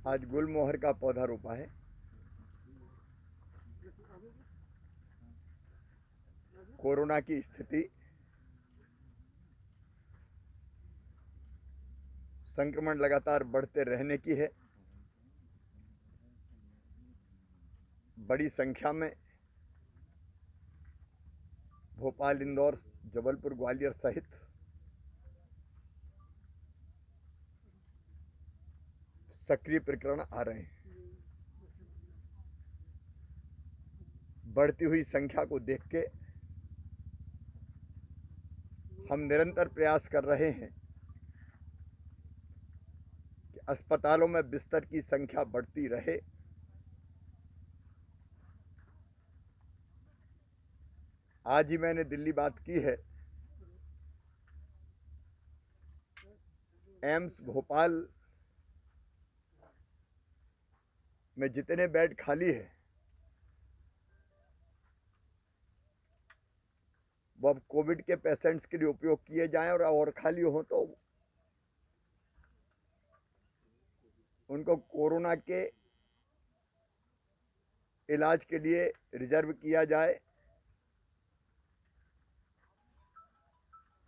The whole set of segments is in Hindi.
आज गुलमोहर का पौधा रोपा है। कोरोना की स्थिति संक्रमण लगातार बढ़ते रहने की है। बड़ी संख्या में भोपाल, इंदौर, जबलपुर, ग्वालियर सहित सक्रिय प्रकरण आ रहे हैं। बढ़ती हुई संख्या को देख के हम निरंतर प्रयास कर रहे हैं कि अस्पतालों में बिस्तर की संख्या बढ़ती रहे। आज ही मैंने दिल्ली बात की है। एम्स भोपाल में जितने बेड खाली है वो अब कोविड के पेशेंट्स के लिए उपयोग किए जाएं, और खाली हो तो उनको कोरोना के इलाज के लिए रिजर्व किया जाए।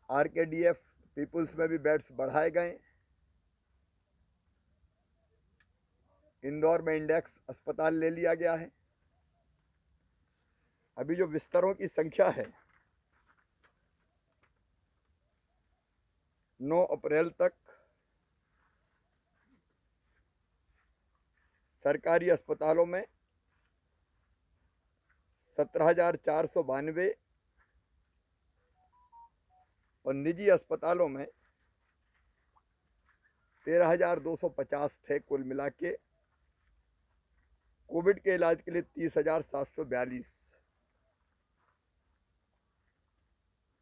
आरकेडीएफ पीपुल्स में भी बेड्स बढ़ाए गए। इंदौर में इंडेक्स अस्पताल ले लिया गया है। अभी जो बिस्तरों की संख्या है 9 अप्रैल तक सरकारी अस्पतालों में 17,492 और निजी अस्पतालों में 13,250 थे। कुल मिला के कोविड के इलाज के लिए 30,742।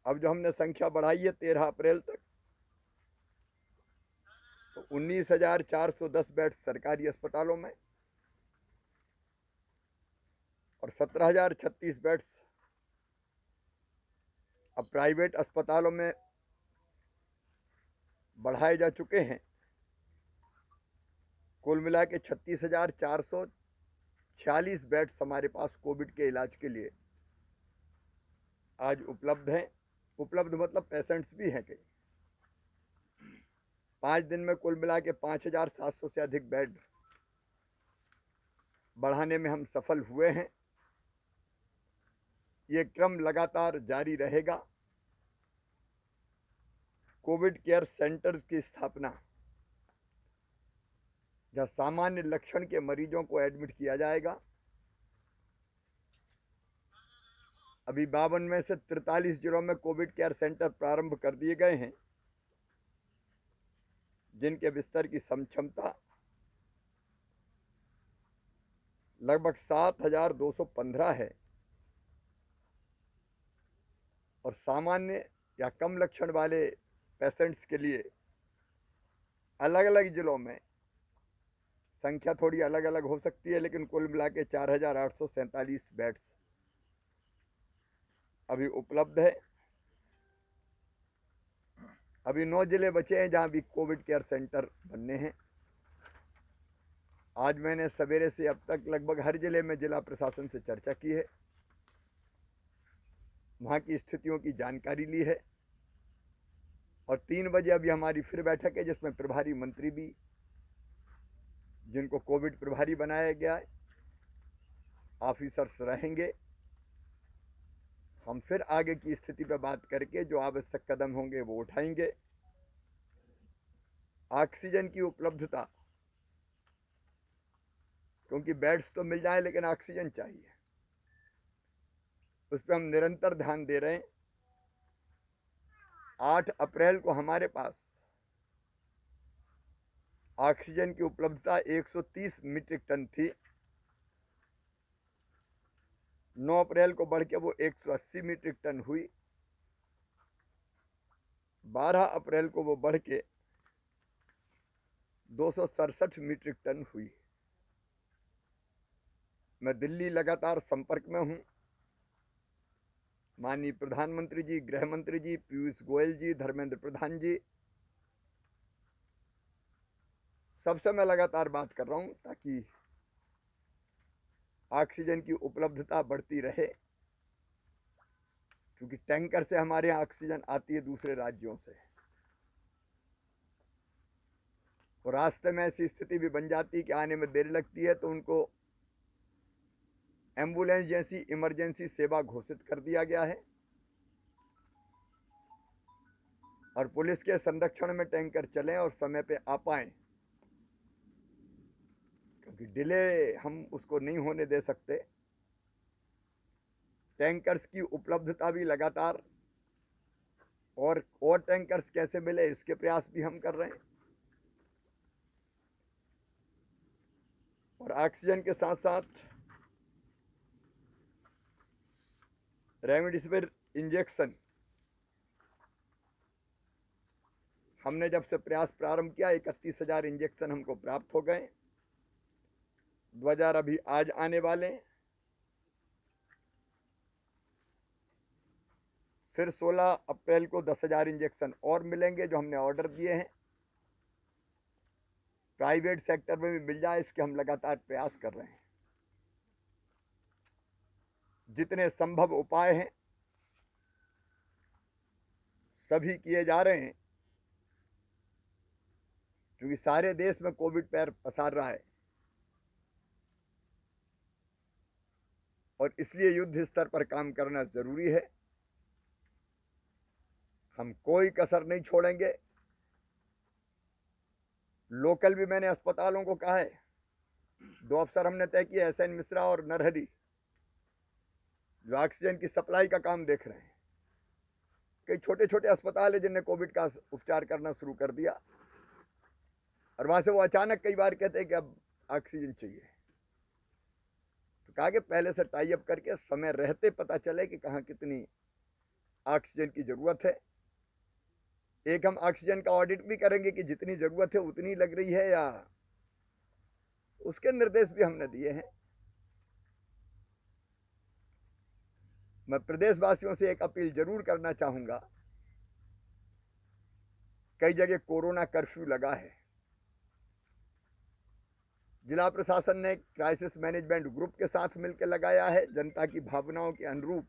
अब जो हमने संख्या बढ़ाई है 13 अप्रैल तक, तो 19,410 बेड सरकारी अस्पतालों में और 17,036 बेड्स अब प्राइवेट अस्पतालों में बढ़ाए जा चुके हैं। कुल मिला के 36,446 बेड्स हमारे पास कोविड के इलाज के लिए आज उपलब्ध हैं। उपलब्ध मतलब पेशेंट्स भी हैं। कई 5 दिन में कुल मिला के 5,700 से अधिक बेड बढ़ाने में हम सफल हुए हैं। ये क्रम लगातार जारी रहेगा। कोविड केयर सेंटर्स की स्थापना, जहां सामान्य लक्षण के मरीजों को एडमिट किया जाएगा। अभी 52 में से 43 जिलों में कोविड केयर सेंटर प्रारंभ कर दिए गए हैं, जिनके बिस्तर की क्षमता लगभग 7,215 है और सामान्य या कम लक्षण वाले पेशेंट्स के लिए अलग अलग जिलों में संख्या थोड़ी अलग अलग हो सकती है, लेकिन कुल मिला के 4,847 बेड्स अभी उपलब्ध है। अभी 9 जिले बचे हैं जहां भी कोविड केयर सेंटर बनने हैं। आज मैंने सवेरे से अब तक लगभग हर जिले में जिला प्रशासन से चर्चा की है, वहां की स्थितियों की जानकारी ली है और 3 बजे अभी हमारी फिर बैठक है, जिसमें प्रभारी मंत्री भी, जिनको कोविड प्रभारी बनाया गया है, ऑफिसर्स रहेंगे। हम फिर आगे की स्थिति पर बात करके जो आवश्यक कदम होंगे वो उठाएंगे। ऑक्सीजन की उपलब्धता, क्योंकि बेड्स तो मिल जाए लेकिन ऑक्सीजन चाहिए, उस पर हम निरंतर ध्यान दे रहे हैं। 8 अप्रैल को हमारे पास ऑक्सीजन की उपलब्धता 130 मीट्रिक टन थी। 9 अप्रैल को बढ़ के वो 180 मीट्रिक टन हुई। 12 अप्रैल को वो बढ़ के 267 मीट्रिक टन हुई। मैं दिल्ली लगातार संपर्क में हूं। माननीय प्रधानमंत्री जी, गृह मंत्री जी, पीयूष गोयल जी, धर्मेंद्र प्रधान जी, सबसे मैं लगातार बात कर रहा हूं ताकि ऑक्सीजन की उपलब्धता बढ़ती रहे, क्योंकि टैंकर से हमारे यहाँ ऑक्सीजन आती है दूसरे राज्यों से, और रास्ते में ऐसी स्थिति भी बन जाती है कि आने में देर लगती है तो उनको एम्बुलेंस जैसी इमरजेंसी सेवा घोषित कर दिया गया है, और पुलिस के संरक्षण में टैंकर चलें और समय पे आ पाएं, क्योंकि डिले हम उसको नहीं होने दे सकते। टैंकर्स की उपलब्धता भी लगातार और टैंकर्स कैसे मिले इसके प्रयास भी हम कर रहे हैं, और ऑक्सीजन के साथ साथ रेमडेसिविर इंजेक्शन हमने जब से प्रयास प्रारंभ किया 31,000 इंजेक्शन हमको प्राप्त हो गए। 2000 अभी आज आने वाले हैं, फिर 16 अप्रैल को 10,000 इंजेक्शन और मिलेंगे जो हमने ऑर्डर दिए हैं। प्राइवेट सेक्टर में भी मिल जाए इसके हम लगातार प्रयास कर रहे हैं। जितने संभव उपाय हैं सभी किए जा रहे हैं, क्योंकि सारे देश में कोविड पैर पसार रहा है, और इसलिए युद्ध स्तर पर काम करना जरूरी है। हम कोई कसर नहीं छोड़ेंगे। लोकल भी मैंने अस्पतालों को कहा है, 2 अफसर हमने तय किए, एसएन मिश्रा और नरहरी, जो ऑक्सीजन की सप्लाई का काम देख रहे हैं। कई छोटे छोटे अस्पताल है जिनने कोविड का उपचार करना शुरू कर दिया, और वहां से वो अचानक कई बार कहते हैं कि अब ऑक्सीजन चाहिए। तो कहा कि पहले से टाई अप करके समय रहते पता चले कि कहाँ कितनी ऑक्सीजन की जरूरत है। एक हम ऑक्सीजन का ऑडिट भी करेंगे कि जितनी जरूरत है उतनी लग रही है या, उसके निर्देश भी हमने दिए हैं। मैं प्रदेशवासियों से एक अपील जरूर करना चाहूंगा। कई जगह कोरोना कर्फ्यू लगा है। जिला प्रशासन ने क्राइसिस मैनेजमेंट ग्रुप के साथ मिलकर लगाया है, जनता की भावनाओं के अनुरूप।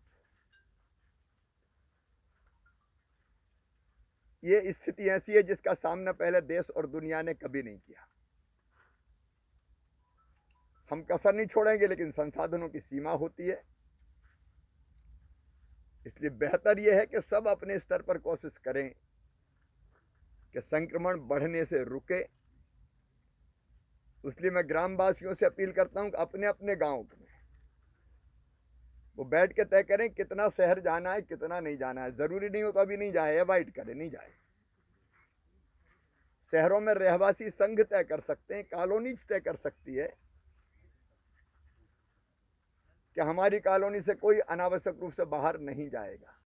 ये स्थिति ऐसी है जिसका सामना पहले देश और दुनिया ने कभी नहीं किया। हम कसर नहीं छोड़ेंगे, लेकिन संसाधनों की सीमा होती है। इसलिए बेहतर यह है कि सब अपने स्तर पर कोशिश करें कि संक्रमण बढ़ने से रुके। इसलिए मैं ग्रामवासियों से अपील करता हूं कि अपने अपने गांव में वो बैठ के तय करें कितना शहर जाना है, कितना नहीं जाना है। जरूरी नहीं हो तो अभी नहीं जाए, अवॉइड करें, नहीं जाए। शहरों में रहवासी संघ तय कर सकते हैं, कॉलोनी तय कर सकती है कि हमारी कॉलोनी से कोई अनावश्यक रूप से बाहर नहीं जाएगा।